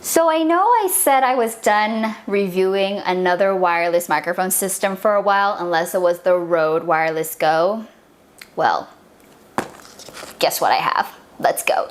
So I know I said I was done reviewing another wireless microphone system for a while, unless it was the Rode Wireless Go. Well, guess what I have? Let's go.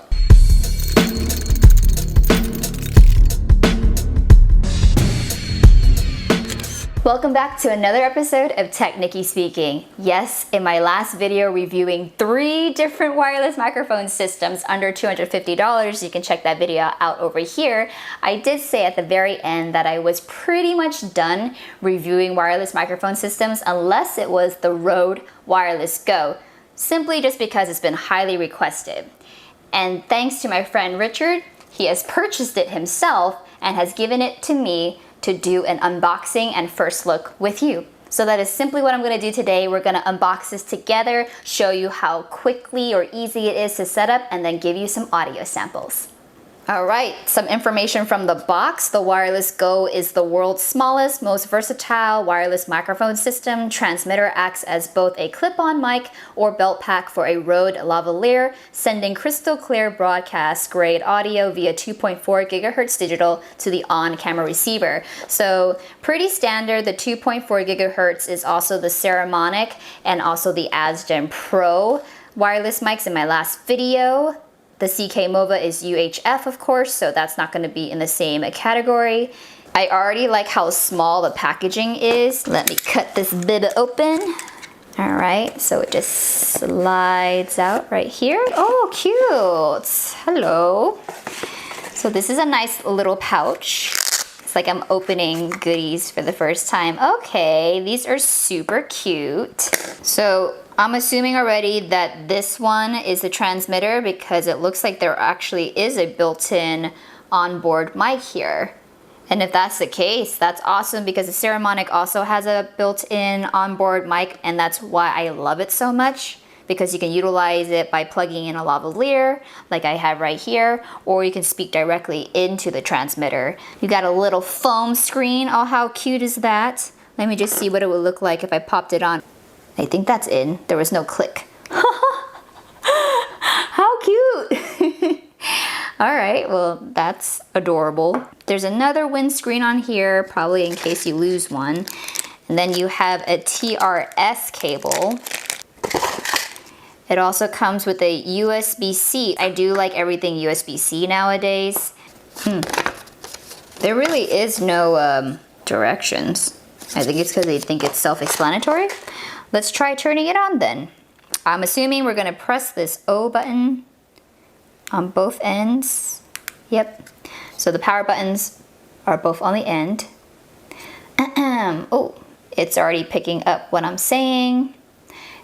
Welcome back to another episode of TechNicki speaking. Yes, in my last video reviewing 3 different wireless microphone systems under $250, you can check that video out over here. I did say at the very end that I was pretty much done reviewing wireless microphone systems unless it was the Rode Wireless Go, simply just because it's been highly requested. And thanks to my friend Richard, he has purchased it himself and has given it to me to do an unboxing and first look with you. So that is simply what I'm gonna do today. We're gonna unbox this together, show you how quickly or easy it is to set up, and then give you some audio samples. All right, some information from the box. The Wireless Go is the world's smallest, most versatile wireless microphone system. Transmitter acts as both a clip-on mic or belt pack for a Rode lavalier, sending crystal clear broadcast grade audio via 2.4 gigahertz digital to the on-camera receiver. So pretty standard. The 2.4 gigahertz is also the Ceremonic and also the Asgen Pro wireless mics in my last video. The CK Mova is UHF, of course, so that's not going to be in the same category. I already like how small the packaging is. Let me cut this bit open. All right, so it just slides out right here. Oh, cute. Hello. So this is a nice little pouch. It's like I'm opening goodies for the first time. Okay, these are super cute. So I'm assuming already that this one is the transmitter because it looks like there actually is a built-in onboard mic here. And if that's the case, that's awesome because the Ceremonic also has a built-in onboard mic, and that's why I love it so much, because you can utilize it by plugging in a lavalier like I have right here, or you can speak directly into the transmitter. You got a little foam screen. Oh, how cute is that? Let me just see what it would look like if I popped it on. I think that's in. There was no click. How cute! All right, well, that's adorable. There's another windscreen on here, probably in case you lose one. And then you have a TRS cable. It also comes with a USB-C. I do like everything USB-C nowadays. There really is no directions. I think it's because they think it's self-explanatory. Let's try turning it on then. I'm assuming we're gonna press this O button on both ends. Yep. So the power buttons are both on the end. Oh, it's already picking up what I'm saying.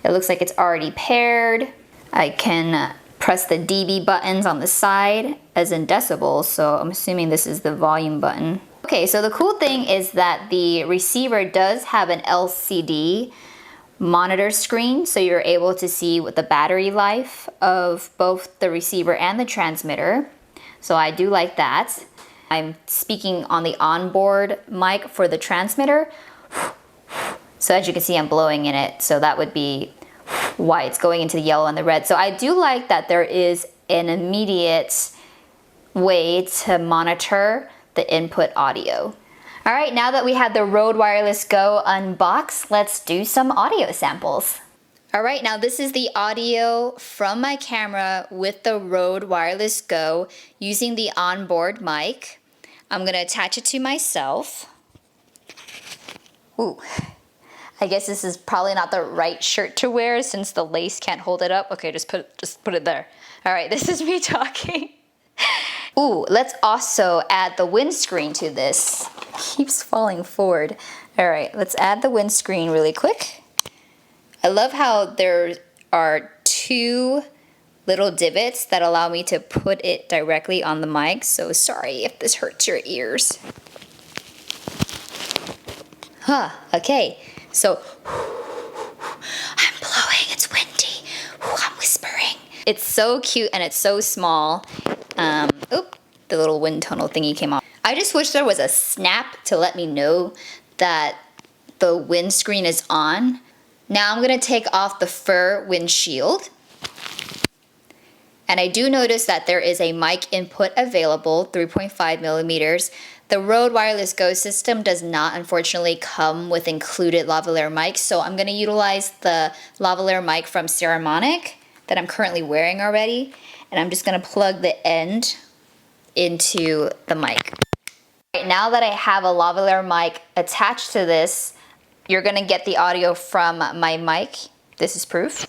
It looks like it's already paired. I can press the dB buttons on the side as in decibels, so I'm assuming this is the volume button. Okay, so the cool thing is that the receiver does have an LCD monitor screen, so you're able to see what the battery life of both the receiver and the transmitter. So I do like that. I'm speaking on the onboard mic for the transmitter. So as you can see, I'm blowing in it. So that would be why it's going into the yellow and the red. So I do like that there is an immediate way to monitor the input audio. All right, now that we have the Rode Wireless Go unboxed, let's do some audio samples. All right, now this is the audio from my camera with the Rode Wireless Go using the onboard mic. I'm gonna attach it to myself. Ooh, I guess this is probably not the right shirt to wear since the lace can't hold it up. Okay, just put it there. All right, this is me talking. Ooh, let's also add the windscreen to this. Keeps falling forward. All right, let's add the windscreen really quick. I love how there are 2 little divots that allow me to put it directly on the mic. So sorry if this hurts your ears. Okay, so I'm blowing, it's windy. I'm whispering. It's so cute and it's so small. Oop, the little wind tunnel thingy came off. I just wish there was a snap to let me know that the windscreen is on. Now I'm gonna take off the fur windshield. And I do notice that there is a mic input available, 3.5 millimeters. The Rode Wireless Go system does not, unfortunately, come with included lavalier mics, so I'm going to utilize the lavalier mic from Saramonic that I'm currently wearing already, and I'm just going to plug the end into the mic. Right, now that I have a lavalier mic attached to this, you're going to get the audio from my mic. This is proof.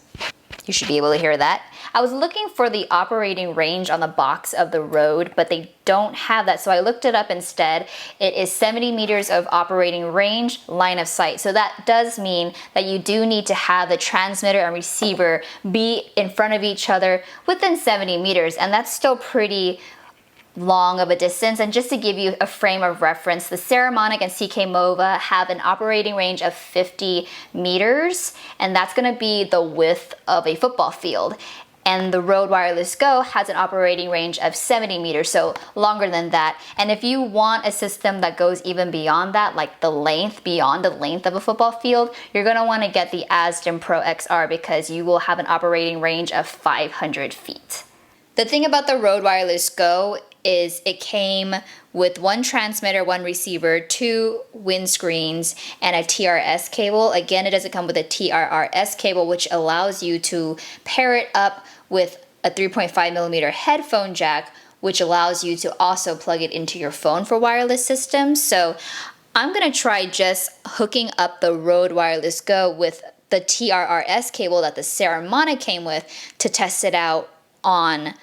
You should be able to hear that. I was looking for the operating range on the box of the Rode, but they don't have that, so I looked it up instead. It is 70 meters of operating range, line of sight. So that does mean that you do need to have the transmitter and receiver be in front of each other within 70 meters, and that's still pretty long of a distance. And just to give you a frame of reference, the Saramonic and CK Mova have an operating range of 50 meters, and that's going to be the width of a football field. And the Rode Wireless Go has an operating range of 70 meters, so longer than that. And if you want a system that goes even beyond that, like the length, beyond the length of a football field, you're going to want to get the Asden Pro XR because you will have an operating range of 500 feet. The thing about the Rode Wireless Go is it came with one transmitter, one receiver, two windscreens, and a TRS cable. Again, it doesn't come with a TRRS cable, which allows you to pair it up with a 3.5 millimeter headphone jack, which allows you to also plug it into your phone for wireless systems. So I'm gonna try just hooking up the Rode Wireless Go with the TRRS cable that the Saramonic came with to test it out on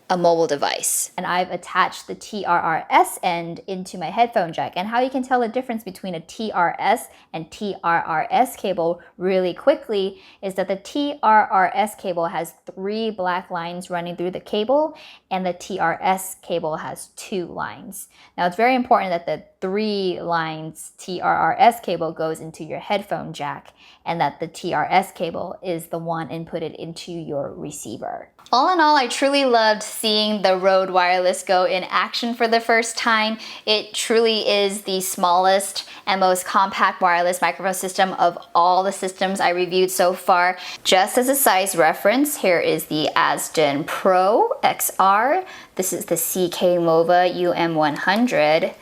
a mobile device. And I've attached the TRRS end into my headphone jack. And how you can tell the difference between a TRS and TRRS cable really quickly is that the TRRS cable has 3 black lines running through the cable, and the TRS cable has 2 lines. Now it's very important that the 3 lines TRRS cable goes into your headphone jack, and that the TRS cable is the one inputted into your receiver. All in all, I truly loved seeing the Rode Wireless Go in action for the first time. It truly is the smallest and most compact wireless microphone system of all the systems I reviewed so far. Just as a size reference, here is the Asden Pro XR. This is the CK Mova UM100.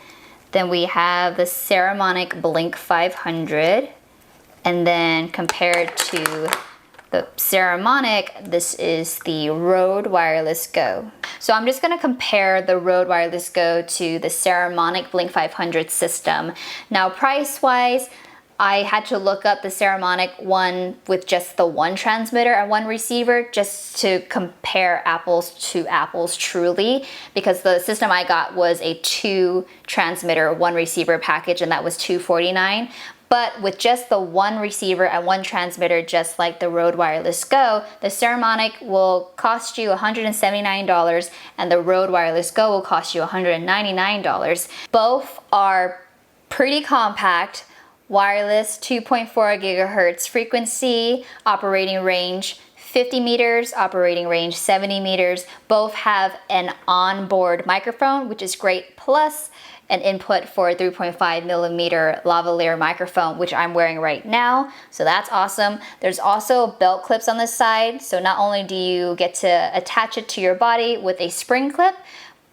Then we have the Saramonic Blink 500. And then compared to the Saramonic, this is the Rode Wireless Go. So I'm just gonna compare the Rode Wireless Go to the Saramonic Blink 500 system. Now price-wise, I had to look up the Saramonic one with just the one transmitter and one receiver just to compare apples to apples truly, because the system I got was a 2 transmitter, 1 receiver package, and that was $249. But with just the 1 receiver and 1 transmitter, just like the Rode Wireless Go, the Saramonic will cost you $179 and the Rode Wireless Go will cost you $199. Both are pretty compact, wireless, 2.4 gigahertz frequency, operating range 50 meters, operating range 70 meters. Both have an onboard microphone, which is great, plus an input for a 3.5 millimeter lavalier microphone, which I'm wearing right now. So that's awesome. There's also belt clips on the side. So not only do you get to attach it to your body with a spring clip,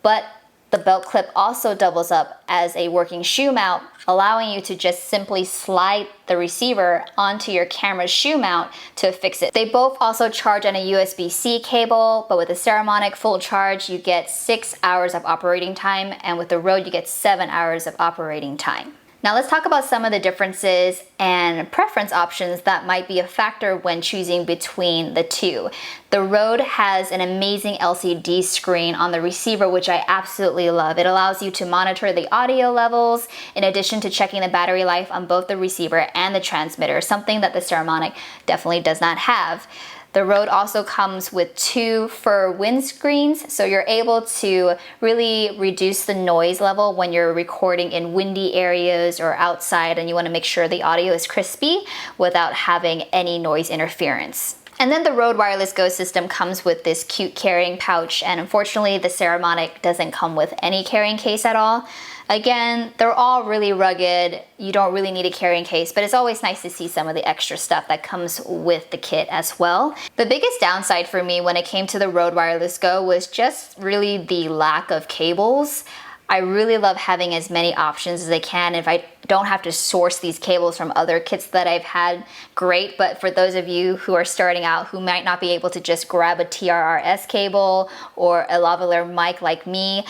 but the belt clip also doubles up as a working shoe mount, allowing you to just simply slide the receiver onto your camera's shoe mount to fix it. They both also charge on a USB-C cable, but with the Saramonic full charge, you get 6 hours of operating time, and with the Rode, you get 7 hours of operating time. Now let's talk about some of the differences and preference options that might be a factor when choosing between the two. The Rode has an amazing LCD screen on the receiver, which I absolutely love. It allows you to monitor the audio levels in addition to checking the battery life on both the receiver and the transmitter, something that the Saramonic definitely does not have. The Rode also comes with 2 fur windscreens, so you're able to really reduce the noise level when you're recording in windy areas or outside and you want to make sure the audio is crispy without having any noise interference. And then the RØDE Wireless Go system comes with this cute carrying pouch, and unfortunately the Ceramic doesn't come with any carrying case at all. Again, they're all really rugged. You don't really need a carrying case, but it's always nice to see some of the extra stuff that comes with the kit as well. The biggest downside for me when it came to the RØDE Wireless Go was just really the lack of cables. I really love having as many options as I can. If I don't have to source these cables from other kits that I've had, great. But for those of you who are starting out who might not be able to just grab a TRRS cable or a lavalier mic like me,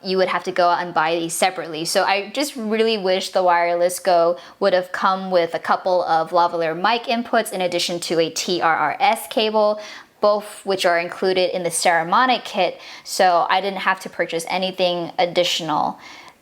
you would have to go out and buy these separately. So I just really wish the Wireless Go would have come with a couple of lavalier mic inputs in addition to a TRRS cable, both which are included in the Ceramic kit, so I didn't have to purchase anything additional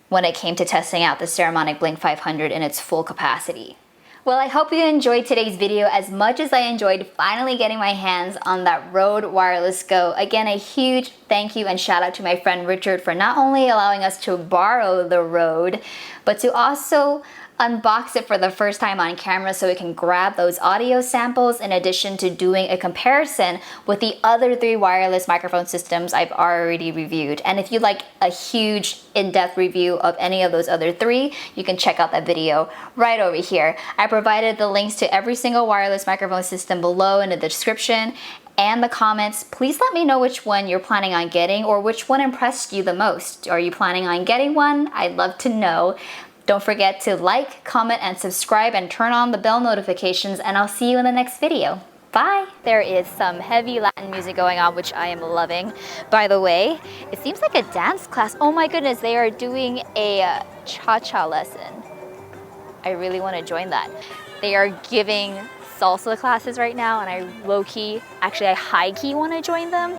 when it came to testing out the Ceramic Blink 500 in its full capacity. Well, I hope you enjoyed today's video as much as I enjoyed finally getting my hands on that RØDE Wireless Go. Again, a huge thank you and shout out to my friend Richard for not only allowing us to borrow the RØDE, but to also unbox it for the first time on camera so we can grab those audio samples in addition to doing a comparison with the other 3 wireless microphone systems I've already reviewed. And if you'd like a huge in-depth review of any of those other 3, you can check out that video right over here. I provided the links to every single wireless microphone system below in the description and the comments. Please let me know which one you're planning on getting or which one impressed you the most. Are you planning on getting one? I'd love to know. Don't forget to like, comment, and subscribe and turn on the bell notifications, and I'll see you in the next video. Bye! There is some heavy Latin music going on, which I am loving. By the way, it seems like a dance class. Oh my goodness, they are doing a cha-cha lesson. I really want to join that. They are giving salsa classes right now, and I low-key, actually I high-key want to join them.